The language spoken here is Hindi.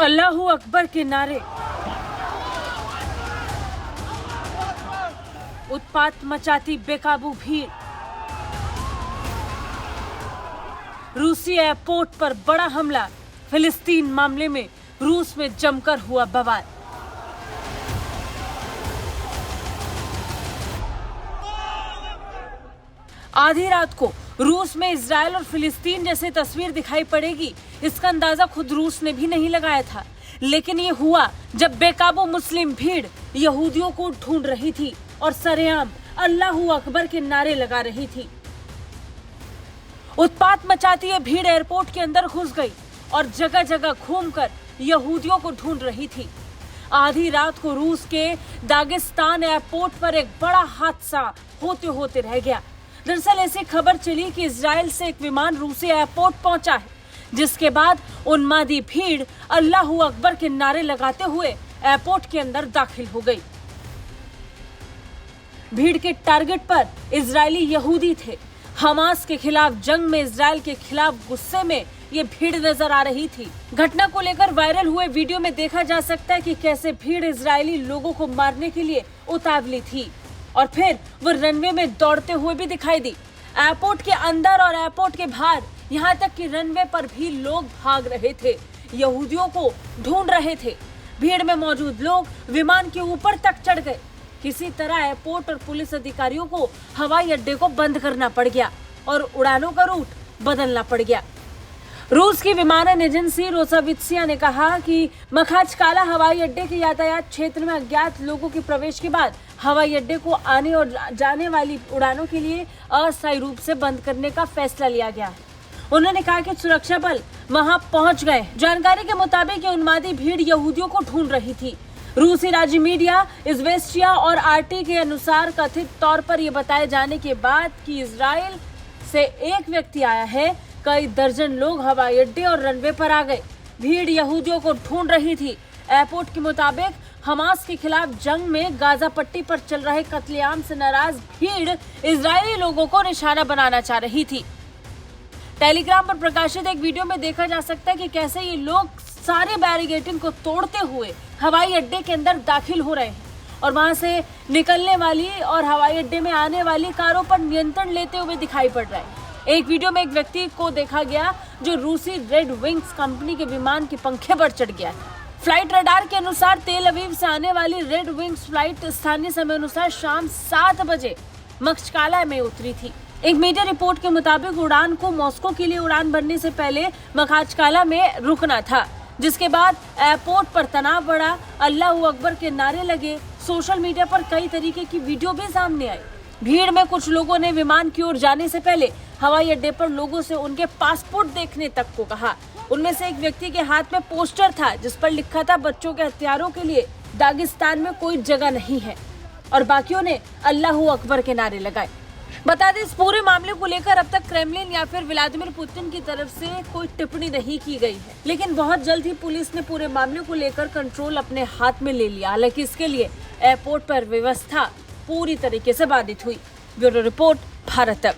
अल्लाहू अकबर के नारे, उत्पात मचाती बेकाबू भीड़, रूसी एयरपोर्ट पर बड़ा हमला, फिलिस्तीन मामले में रूस में जमकर हुआ बवाल। आधी रात को रूस में इजराइल और फिलिस्तीन जैसी तस्वीर दिखाई पड़ेगी, इसका अंदाजा खुद रूस ने भी नहीं लगाया था। लेकिन ये हुआ जब बेकाबू मुस्लिम भीड़ यहूदियों को ढूंढ रही थी और सरेआम अल्लाहू अकबर के नारे लगा रही थी। उत्पात मचाती ये भीड़ एयरपोर्ट के अंदर घुस गई और जगह जगह घूमकर यहूदियों को ढूंढ रही थी। आधी रात को रूस के दागिस्तान एयरपोर्ट पर एक बड़ा हादसा होते होते रह गया। दरअसल ऐसी खबर चली कि इजराइल से एक विमान रूसी एयरपोर्ट पहुंचा है, जिसके बाद उन्मादी भीड़ अल्लाहू अकबर के नारे लगाते हुए एयरपोर्ट के अंदर दाखिल हो गई। भीड़ के टारगेट पर इजरायली यहूदी थे। हमास के खिलाफ जंग में इजराइल के खिलाफ गुस्से में ये भीड़ नजर आ रही थी। घटना को लेकर वायरल हुए वीडियो में देखा जा सकता है कि कैसे भीड़ इजरायली लोगों को मारने के लिए उतावली थी और फिर वो रनवे में दौड़ते हुए भी दिखाई दी। एयरपोर्ट के अंदर और एयरपोर्ट के बाहर, यहाँ तक कि रनवे पर भी लोग भाग रहे थे, यहूदियों को ढूंढ रहे थे। भीड़ में मौजूद लोग विमान के ऊपर तक चढ़ गए। किसी तरह एयरपोर्ट और पुलिस अधिकारियों को हवाई अड्डे को बंद करना पड़ गया और उड़ानों का रूट बदलना पड़ गया। रूस की विमानन एजेंसी रोसावित्सिया ने कहा कि मखाचकाला हवाई अड्डे के यातायात क्षेत्र में अज्ञात लोगों के प्रवेश के बाद हवाई अड्डे को आने और जाने वाली उड़ानों के लिए अस्थायी रूप से बंद करने का फैसला लिया गया है। उन्होंने कहा कि सुरक्षा बल वहां पहुंच गए। जानकारी के मुताबिक ये उन्मादी भीड़ यहूदियों को ढूंढ रही थी। रूसी राज्य मीडिया इज़वेस्टिया और आरटी के अनुसार कथित तौर पर यह बताए जाने के बाद कि इजराइल से एक व्यक्ति आया है, कई दर्जन लोग हवाई अड्डे और रनवे पर आ गए। भीड़ यहूदियों को ढूंढ रही थी। एयरपोर्ट के मुताबिक हमास के खिलाफ जंग में गाजा पट्टी पर चल रहे कत्लेआम से नाराज भीड़ इजरायली लोगों को निशाना बनाना चाह रही थी। टेलीग्राम पर प्रकाशित एक वीडियो में देखा जा सकता है कि कैसे ये लोग सारे बैरिकेडिंग को तोड़ते हुए हवाई अड्डे के अंदर दाखिल हो रहे हैं और वहां से निकलने वाली और हवाई अड्डे में आने वाली कारों पर नियंत्रण लेते हुए दिखाई पड़ रहा है। एक वीडियो में एक व्यक्ति को देखा गया जो रूसी रेड विंग्स कंपनी के विमान के पंखे पर चढ़ गया है। फ्लाइट रडार के अनुसार तेल अवीव से आने वाली रेड विंग्स फ्लाइट स्थानीय समय अनुसार शाम 7 बजे मखचकाला में उतरी थी। एक मीडिया रिपोर्ट के मुताबिक उड़ान को मॉस्को के लिए उड़ान भरने से पहले मखाचकाला में रुकना था, जिसके बाद एयरपोर्ट पर तनाव बढ़ा, अल्लाहू अकबर के नारे लगे। सोशल मीडिया पर कई तरीके की वीडियो भी सामने आई। भीड़ में कुछ लोगों ने विमान की ओर जाने से पहले हवाई अड्डे पर लोगों से उनके पासपोर्ट देखने तक को कहा। उनमें से एक व्यक्ति के हाथ में पोस्टर था जिस पर लिखा था बच्चों के हथियारों के लिए दागिस्तान में कोई जगह नहीं है, और बाकियों ने अल्लाहू अकबर के नारे लगाए। बता दें, इस पूरे मामले को लेकर अब तक क्रेमलिन या फिर व्लादिमीर पुतिन की तरफ से कोई टिप्पणी नहीं की गई है, लेकिन बहुत जल्द ही पुलिस ने पूरे मामले को लेकर कंट्रोल अपने हाथ में ले लिया। हालांकि इसके लिए एयरपोर्ट पर व्यवस्था पूरी तरीके से बाधित हुई। ब्यूरो रिपोर्ट, भारत तक।